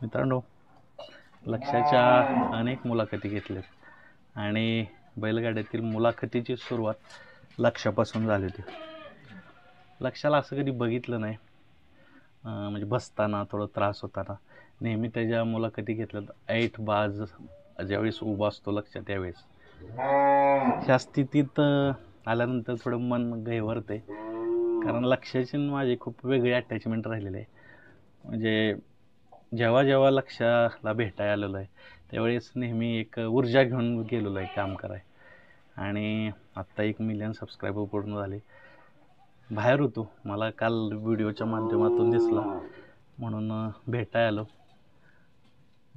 मित्रांनो, लक्ष्याच्या अनेक मुलाखती घेतल्यात आणि बैलगाड्यातील मुलाखतीची सुरुवात लक्ष्यापासून झाली होती. लक्ष्याला असं कधी बघितलं नाही, म्हणजे बसताना थोडं त्रास होताना. नेहमी त्याच्या मुलाखती घेतल्यात ऐट बाज ज्यावेळेस उभा असतो लक्ष्य त्यावेळेस. ह्या स्थितीत आल्यानंतर थोडं मन गहिवरते, कारण लक्ष्याची माझी खूप वेगळी अटॅचमेंट राहिलेली आहे. म्हणजे जेव्हा जेव्हा लक्ष्याला भेटायला आलेलो आहे त्यावेळेस नेहमी एक ऊर्जा घेऊन गेलेलो आहे काम कराय. आणि आत्ता 1 मिलियन सबस्क्रायबर पूर्ण झाले. बाहेर होतो, मला काल व्हिडिओच्या माध्यमातून दिसला म्हणून भेटायला आलो.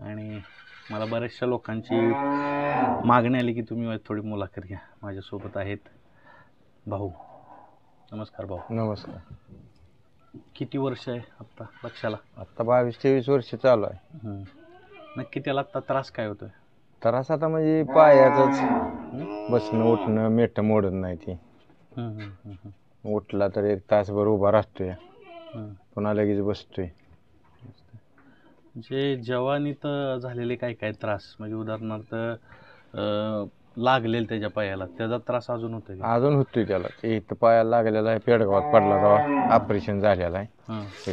आणि मला बऱ्याचशा लोकांची मागणी आली की तुम्ही थोडी मुलाखत घ्या. माझ्यासोबत आहेत भाऊ. नमस्कार भाऊ. नमस्कार. किती वर्ष आहे आत्ता लक्ष्याला? आता 22-23 वर्ष चालू आहे. नक्की त्याला आत्ता त्रास काय होतोय? त्रास आता म्हणजे पायाचंच, बसणं उठणं मेट मोडत नाही ती. उठला तर 1 तासभर उभा राहतोय, पुन्हा लगेच बसतोय. म्हणजे जवानीत झालेले काय काय त्रास, म्हणजे उदाहरणार्थ लागलेलं त्याच्या पायाला, त्याचा त्रास अजून होतोय का? अजून होतोय त्याला. इथं पायाला लागलेला आहे, पेडगावात पडला तेव्हा ऑपरेशन झालेला आहे.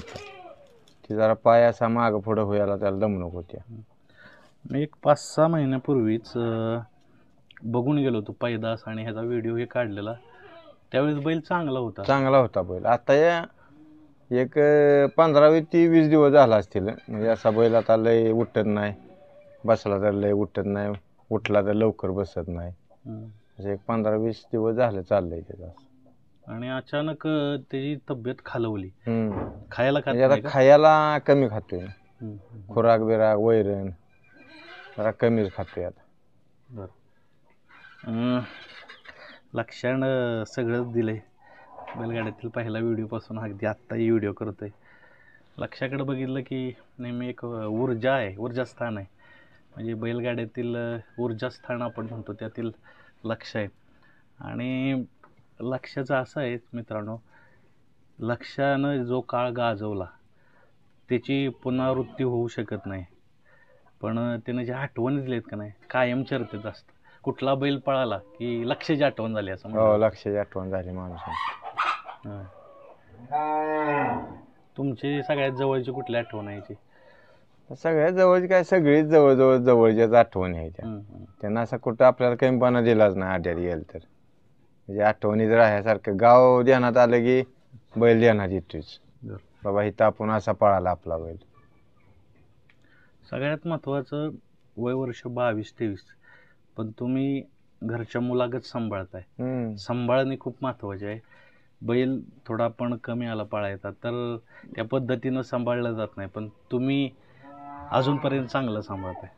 ते जरा पाय असा मागं पुढं व्हायला त्याला दमणूक होत्या. मी एक 5-6 महिन्यापूर्वीच बघून गेलो होतो पैदास आणि ह्याचा व्हिडिओ हे काढलेला. त्यावेळेस बैल चांगला होता बैल. आता या एक 15-20 दिवस झाला असतील. म्हणजे असा बैल आता लय उठत नाही, बसला तर लय उठत नाही, उठला तर लवकर बसत नाही. असं एक 15-20 दिवस झाले चाललंय त्याचं. आणि अचानक त्याची तब्येत खालवली. खायला खायला कमी खातोय, खुराक बिराक वैरण जरा कमीच खातोय आता. लक्ष्यानं सगळंच दिलंय. बैलगाड्यातील पहिला व्हिडिओपासून अगदी आत्ताही व्हिडिओ करतोय. लक्ष्याकडे बघितलं की नेहमी एक ऊर्जा आहे, ऊर्जास्थान आहे. म्हणजे बैलगाड्यातील ऊर्जास्थान आपण म्हणतो त्यातील लक्ष्य आहे. आणि लक्ष्याचं असं आहे मित्रांनो, लक्ष्यानं जो काळ गाजवला त्याची पुनरावृत्ती होऊ शकत नाही, पण त्यानं ज्या आठवणी दिल्यात का नाही कायम चर्चेत असतं. कुठला बैल पळाला की लक्ष्याची आठवण झाली असं म्हणतो. लक्ष्याची आठवण झाली माणूस. तुमची सगळ्यात जवळची कुठली आठवण आहे? सगळ्यात जवळची काय, सगळीच जवळजवळ जवळच्याच आठवणी आहेत. त्यांना असं कुठं आपल्याला कमीपणा दिलाच नाही आड्यात गेलं तर. म्हणजे आठवणी जर राहण्यासारखं, गाव ध्यानात आलं की बैल ध्यानात येतोच. बाबा इथं आपण असा पळाला आपला बैल. सगळ्यात महत्वाचं वय वर्ष 22-23, पण तुम्ही घरच्या मुलागत सांभाळताय. सांभाळणे खूप महत्वाचे आहे. बैल थोडा आपण कमी आला पाळायचा तर त्या पद्धतीनं सांभाळलं जात नाही, पण तुम्ही अजूनपर्यंत चांगलं सांभाळताय.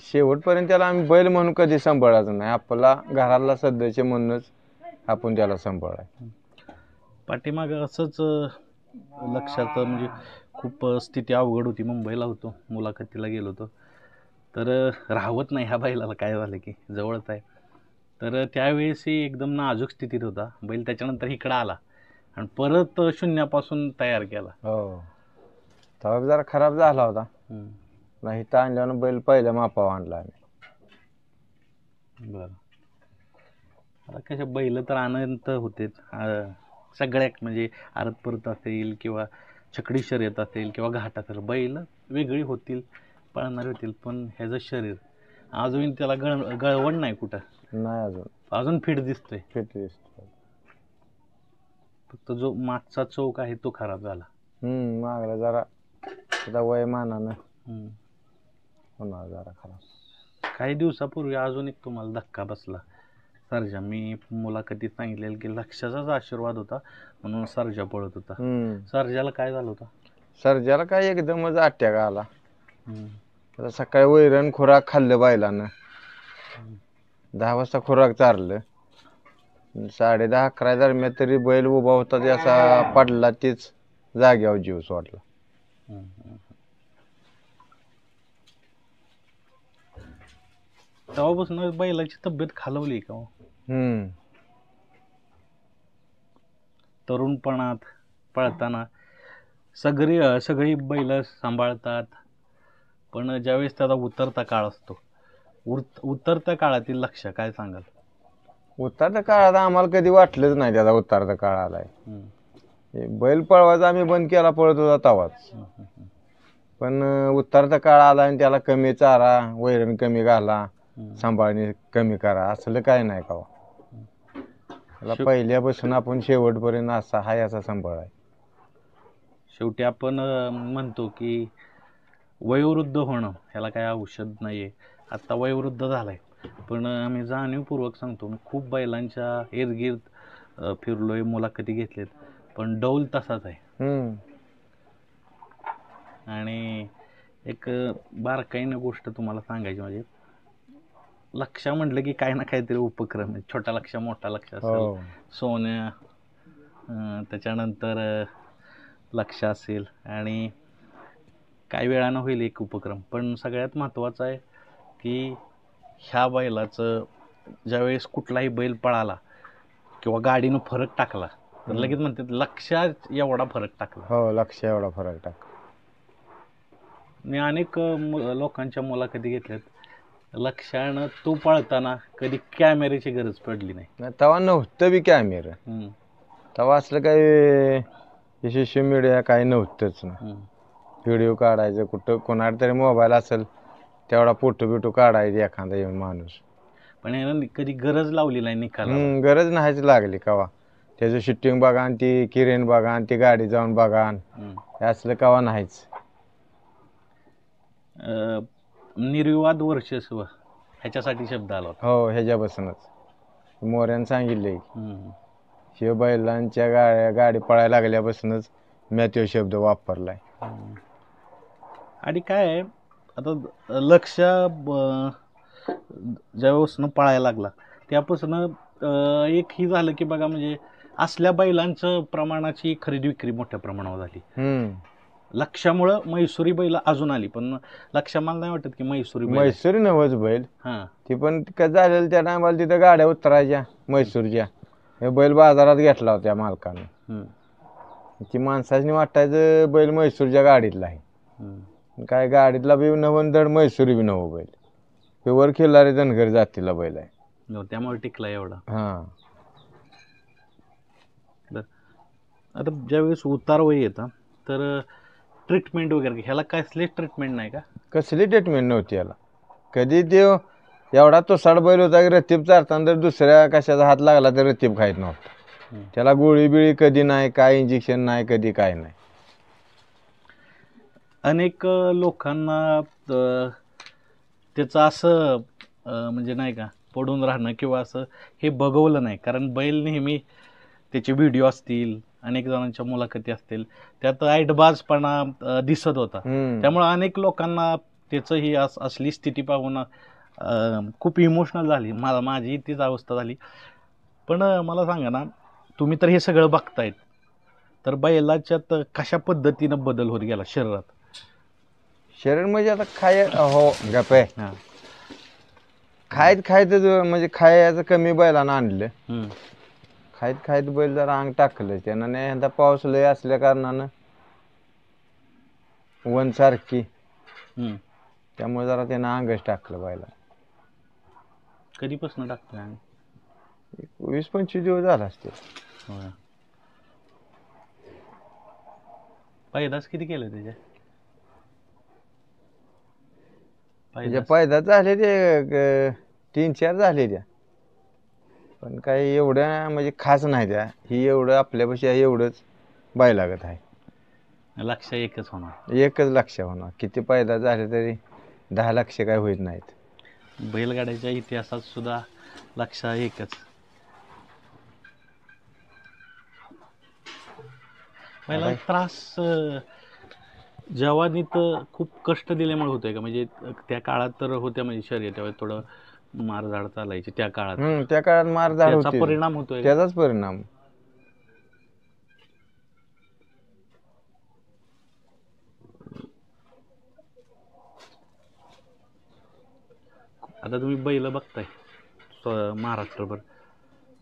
शेवटपर्यंत त्याला आम्ही बैल म्हणून कधी सांभाळायचं नाही, आपला घराला सदस्य म्हणूनच आपण त्याला सांभाळाय. पाठीमागं असंच लक्षात, म्हणजे खूप स्थिती अवघड होती. मुंबईला होतो, मुलाखतीला गेलो होतो, तर राहवत नाही ह्या बैलाला. काय झालं की जवळच आहे, तर त्यावेळेसही एकदम नाजूक स्थितीत होता बैल. त्याच्यानंतर इकडं आला आणि परत शून्यापासून तयार केला. तेव्हा जरा खराब झाला होता, नाही तर आणल्यानं बैल पहिल्या मापावर आणला आम्ही. बरं, आता कशा बैल तर अनंत होते सगळ्या, म्हणजे आरत परत असेल किंवा छकडी शर्यत असेल किंवा घाट असेल, बैल वेगळी होतील, पळणारी होतील, पण ह्याचं शरीर अजून त्याला गळवण नाही कुठं नाही, अजून फिट दिसतोय. फक्त जो मागचा चौक आहे तो खराब झाला. मागला जरा त्याचा वयमानानं होणार जरा खराब. काही दिवसापूर्वी अजून एक तुम्हाला धक्का बसला, सर्जा. मी मुलाखतीत सांगितलेलं की लक्ष्याचाच आशीर्वाद होता म्हणून सर्जा पळत होता. सर्जाला काय झालं होतं? सर्जाला काय एकदमच अटॅक आला. सकाळी वैरण खुराक खाल्लं बैलानं, 10 वाजता खुराक चारलं, 10:30-11 दरम्यान तरी बैल उभा होता त्याचा पडला, तीच जाग्यावर जीव सोडला. तेव्हापासून बैलाची तब्येत खालवली का? तरुणपणात पळताना सगळी बैल सांभाळतात, पण ज्यावेळेस त्याचा उतरता काळ असतो, उतरत्या काळातील लक्ष काय सांगाल? उतरत्या काळात आम्हाला कधी वाटलंच नाही त्याचा उतरता काळ आलाय. हे बैल पळवायचा आम्ही बंद केला पळत होता तवाच. पण उतरता काळ आला आणि त्याला कमी चारा, वैरण कमी घाला, सांभाळणी कमी करा, असलं काय नाही का. त्याला पहिल्यापासून आपण शेवटपर्यंत असा हा याचा सांभाळ आहे. शेवटी आपण म्हणतो की वयोवृद्ध होणं ह्याला काय औषध नाहीये. आता वयोवृद्ध झालाय, पण आम्ही जाणीवपूर्वक सांगतो, मी खूप बैलांच्या इर्दगिर्द फिरलोय, मुलाखती घेतलेत, पण डौल तसाच आहे. आणि एक बारकाईनं गोष्ट तुम्हाला सांगायची म्हणजे, लक्ष्या म्हटलं की काही ना काहीतरी उपक्रम आहे. छोटा लक्ष्या, मोठा लक्ष्या असेल, सोन्या, त्याच्यानंतर लक्ष्य असेल, आणि काही वेळानं होईल एक उपक्रम. पण सगळ्यात महत्त्वाचं आहे की ह्या बैलाचं ज्यावेळेस कुठलाही बैल पळाला किंवा गाडीनं फरक टाकला तर लगेच म्हणतात लक्षात एवढा फरक टाकला. हो, लक्ष एवढा फरक टाकला. मी अनेक लोकांच्या मुलाखती घेतल्यात, लक्षानं तो पळताना कधी कॅमेऱ्याची गरज पडली नाही. तेव्हा नव्हतं बी कॅमेरा. तेव्हा असलं काही सोशल मीडिया काही नव्हतंच ना. व्हिडिओ काढायचं कुठं कोणाकडे तरी मोबाईल असेल तेवढा फोटो बिटो काढायचे एखादा येऊन माणूस. पण यानं कधी गरज लावली नाही निकाला. गरज नाहीच लागली कवा. त्याचं शूटिंग बघा आणि ती किरण बघा आणि ती गाडी जाऊन बघा, हे असलं कवा नाहीच. निर्विवाद वर्चस्व ह्याच्यासाठी शब्द आला होता. हो, ह्याच्यापासूनच मोऱ्यानं सांगितले शिव बैलांच्या गाडी पळायला लागल्यापासूनच मी तो शब्द वापरलाय. आणि काय आहे, आता लक्ष ज्यापासून पळायला लागला त्यापासून एक ही झालं की बघा, म्हणजे असल्या बैलांचं प्रमाणाची खरेदी विक्री मोठ्या प्रमाणावर झाली. लक्षामुळं मैसुरी बैल अजून आली, पण लक्ष मला नाही वाटत की मैसुरी नवच बैल. ती पण कसं झालेलं त्या टायमाला तिथं गाड्या उतरायच्या मैसूरच्या. हे बैल बाजारात घेतला होता मालकानं. ती माणसाने वाटायचं बैल मैसूरच्या गाडीतला आहे. काय गाडीतला बी नवं धड मैसुरी बी नवं बैल. हे वर खिल्लारी धनगर जातीला बैल आहे, त्यामुळे टिकला एवढा. आता ज्यावेळेस उतार वय येतं तर ट्रीटमेंट वगैरे ह्याला कसलीच ट्रीटमेंट नाही का? कसली ट्रीटमेंट नव्हती याला कधी. देव एवढा तो साड बैल होता की रतीब चारताना जर दुसऱ्या कशाचा हात लागला तर रतीब खायत नव्हता. त्याला गोळी बिळी कधी नाही, काय इंजेक्शन नाही, कधी काय नाही. अनेक लोकांना त्याचं असं म्हणजे नाही का पडून राहणं किंवा असं हे बघवलं नाही, कारण बैल नेहमी त्याचे व्हिडिओ असतील, अनेक जणांच्या मुलाखती असतील, त्यात ऐटबाजपणा दिसत होता. त्यामुळे अनेक लोकांना त्याचं ही असली स्थिती पाहून खूप इमोशनल झाली. माझी तीच अवस्था झाली. पण मला सांगा ना, तुम्ही तर हे सगळं बघतायत, तर बैलाच्यात कशा पद्धतीनं बदल होत गेला शरीरात? शरीर म्हणजे आता हो गप आहे. खायत म्हणजे खायचं कमी बैलानं आणलं. खायत बैल जरा अंग टाकलं त्यानं. यंदा पाऊस लय असल्या कारणानं वन सारखी, त्यामुळे जरा त्यानं अंगच टाकलं बैला. कधीपासून टाकतोय? 20-25 दिवस झाला असते. पैदास किती केलं त्याच्या? पैदास झाले ते 3-4 झाले त्या, पण काही एवढ्या म्हणजे खास नाही त्या. ही एवढं आपल्यापाशी आहे एवढंच बैलागत आहे. लक्ष एकच होणार, एकच लक्ष होणार. किती पैदास झाले तरी 10 लक्ष काय होत नाहीत. बैलगाड्याच्या इतिहासात सुद्धा लक्ष एकच. पहिला त्रास जवानीत खूप कष्ट दिल्यामुळे होतोय का? म्हणजे त्या काळात तर होत्या, म्हणजे शर्यत त्यावेळेस थोडं मारझाड चालायची त्या काळात. त्या काळात मारझाड होती, परिणाम होतोय, त्याचाच परिणाम. आता तुम्ही बैल बघताय महाराष्ट्रभर,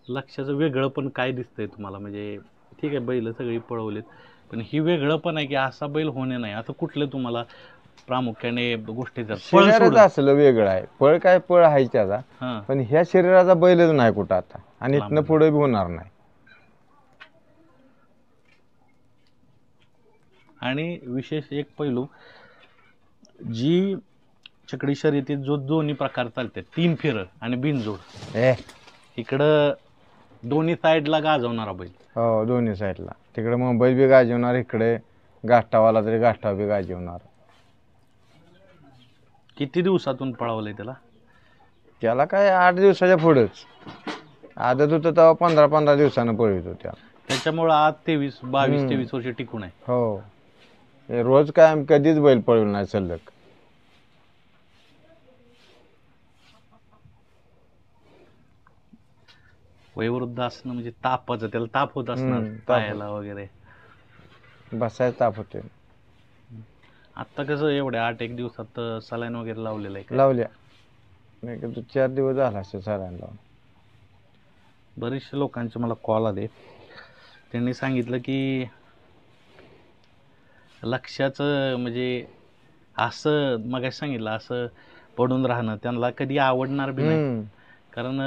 लक्षाचं वेगळं पण काय दिसतंय तुम्हाला? म्हणजे ठीक आहे बैल सगळी पळवलेत, पण ही वेगळं पण आहे की असा बैल होणे नाही. आता कुठलं तुम्हाला प्रामुख्याने गोष्टी येतात? पळ शरीरच सोडून. असलं वेगळं आहे. पळ काय पळ आहे त्याचा, हां, पण ह्या शरीराचा बैलच नाही कुठं आता, आणि इथनं लांबून. पुढे बी होणार नाही. आणि विशेष एक पैलू, जी छकडी शर्यतीत जो दोन्ही प्रकार चालतात, 3 फेरं आणि बिनजोड, ए इकडं दोन्ही साईडला गाजवणारा बैल. हो, दोन्ही साईडला. तिकडे मुंबईत बी गाजवणार, इकडे गाठावाला तरी गाठा बी गाजवणार. किती दिवसातून पळवलंय त्याला? त्याला काय 8 दिवसाच्या पुढेच आदत होतं, तेव्हा 15-15 दिवसानं पळवित होत्या. त्याच्यामुळं आज 22-23 वर्ष टिकून आहे. हो, हे रोज काय आम्ही कधीच बैल पळवलं नाही सलग. वयोवृद्ध असणं म्हणजे तापाचं, त्याला ताप होत असणार ताप पायाला वगैरे. बसायचं ताप होते. आता कसं एवढ्या 8-1 दिवसात सलाईन वगैरे लावलेलं आहे का? लावल्या नाही का, 4 दिवस झाला असते सरांना लावून. बरेचसे लोकांचे मला कॉल आले, त्यांनी सांगितलं की लक्ष्याचं म्हणजे असं मग सांगितलं असं पडून राहणं त्यांना कधी आवडणार बी नाही. कारण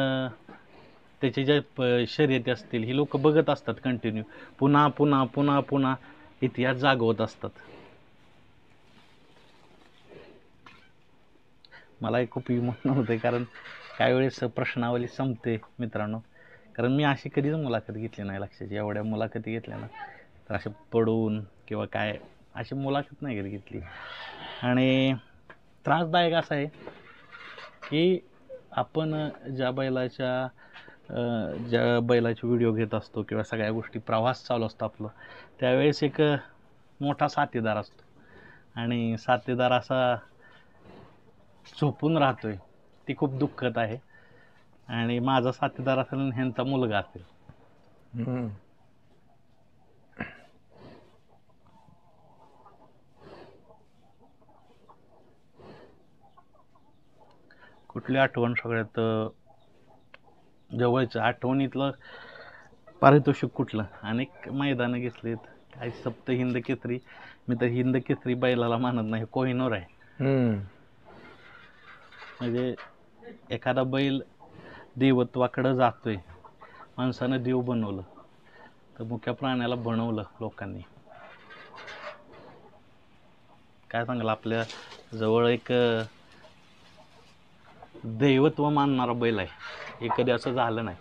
त्याचे जे शर्यती असतील ही लोक बघत असतात कंटिन्यू, पुन्हा पुन्हा पुन्हा पुन्हा इतिहास जागवत असतात. मला खूप इमोशनल होते, कारण काही वेळेस प्रश्नावली संपते मित्रांनो. कारण मी अशी कधीच मुलाखत घेतली नाही लक्ष्याची. एवढ्या मुलाखती घेतल्या ना, तर असे पडून किंवा काय अशी मुलाखत नाही कधी घेतली. आणि त्रासदायक असं आहे की आपण ज्या बैलाचे व्हिडिओ घेत असतो किंवा सगळ्या गोष्टी प्रवास चालू असतो आपलं, त्यावेळेस एक मोठा साथीदार असतो, आणि साथीदार असा झोपून राहतोय, ती खूप दुःखद आहे. आणि माझा साथीदार असेल आणि ह्यांचा मुलगा असेल, कुठली आठवण सगळ्यात जवळचं आठवणीतलं पारितोषिक कुठलं? अनेक मैदानं घेतलीत, काही सप्त हिंद केसरी. मी तर हिंद केसरी बैलाला मानत नाही, कोहिनूर आहे. म्हणजे एखादा बैल देवत्वाकडं जातोय, माणसानं देव बनवलं, तर मुख्य प्राण्याला बनवलं लोकांनी. काय सांगाल, आपल्या जवळ एक दैवत्व मानणारा बैल आहे, हे कधी असं झालं नाही.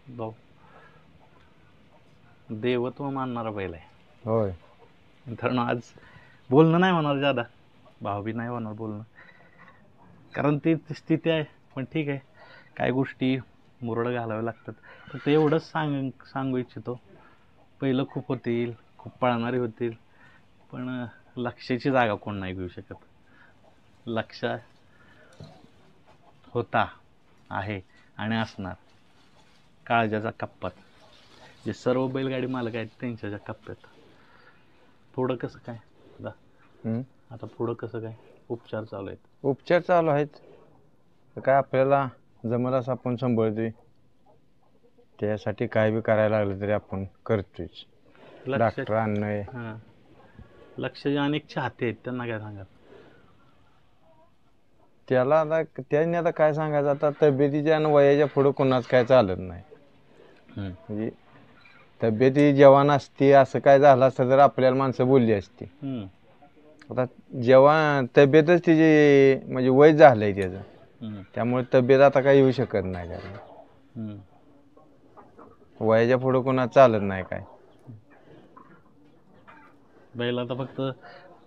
भाऊ, देवत्व मानणारा बैल आहे. होय, मित्रांनो, आज बोलणं नाही होणार ज्यादा, भाव बी नाही होणार बोलणं, कारण ती स्थिती आहे. पण ठीक आहे, काही गोष्टी मुरड घालाव्या लागतात. फक्त एवढंच सांगू इच्छितो, पहिलं खूप होतील, खूप पळणारी होतील, पण लक्ष्याची जागा कोण नाही घेऊ शकत. लक्ष होता, आहे आणि असणार काळजाच्या कप्पात. जे सर्व बैलगाडी मालक आहेत त्यांच्या कप्प्यात. पुढं कसं काय आता पुढं कसं काय उपचार चालू आहेत? उपचार चालू आहेत, तर काय आपल्याला जमल असं आपण सांभाळतोय. त्यासाठी काय बी करायला लागलं तरी आपण करतोयच. डॉक्टर आणणं. हां, लक्ष्याचे अनेक चाहते आहेत, त्यांना काय सांगा? त्याला आता त्यांनी आता काय सांगायचं, आता तब्येतीच्या आणि वयाच्या पुढं कोणाच काय चालत नाही. म्हणजे तब्येती जवान असते, असं काय झालं असतं तर आपल्याला माणसं बोलली असती. आता जेव्हा तब्येतच तिची म्हणजे वय झालंय त्याचं, त्यामुळे तब्येत आता काही येऊ शकत नाही त्याला. वयाच्या पुढं कोणा चालत नाही काय. बैल आता फक्त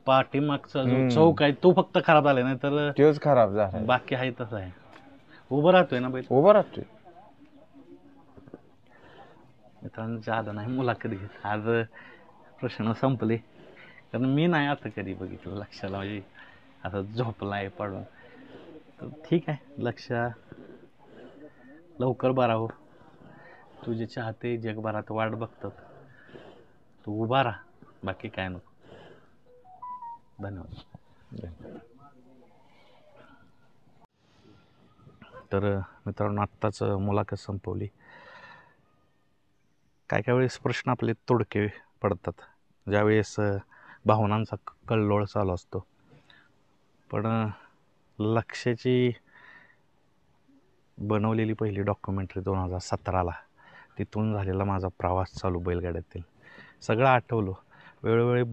पाठीमागचा जो चौक आहे तो फक्त खराब झालाय, नाही तर तोच खराब झाला. बाकी आहे तसं आहे. उभं राहतोय ना बैल? उभं राहतोय. मित्रांनो, जादा नाही मुलाखत घेत, आज प्रश्न संपले. कारण मी नाही आता कधी बघितलं लक्षाला म्हणजे आता झोपलाय पडून. तर ठीक आहे, लक्ष लवकर बरा हो. तुझे चाहते जगभरात वाट बघतात, तू उभा राहा, बाकी काय नको. धन्यवाद. तर मित्रांनो आत्ताच मुलाखत संपवली. काय काय वेळेस प्रश्न आपले तोडके पडतात, ज्यावेळेस भावनांचा कल्लोळ चालू असतो. पण लक्ष्याची बनवलेली पहिली डॉक्युमेंटरी 2017ला, तिथून झालेला माझा प्रवास चालू बैलगाड्यातील सगळं आठवलं. वेळोवेळी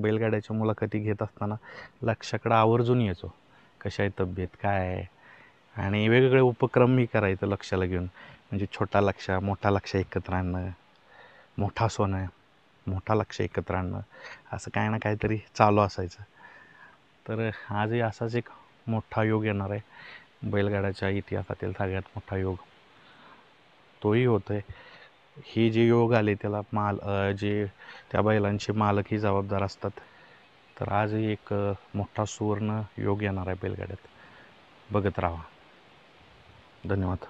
बैलगाड्याच्या मुलाखती घेत असताना लक्ष्याकडं आवर्जून यायचो. कशा आहे तब्येत, काय आहे, आणि वेगवेगळे उपक्रम मी करायचं लक्ष्याला घेऊन. म्हणजे छोटा लक्ष, मोठा लक्ष एकत्र आणणं, मोठा सोनं, मोठा लक्ष एकत्र आणणं, असं काय ना काहीतरी चालू असायचं. तर आजही असाच एक मोठा योग येणार आहे, बैलगाड्याच्या इतिहासातील सगळ्यात मोठा योग तोही होतो आहे. ही जे योग आले त्याला जे त्या बैलांचे मालकही जबाबदार असतात. तर आजही एक मोठा सुवर्ण योग येणार आहे बैलगाड्यात. बघत राहा. धन्यवाद.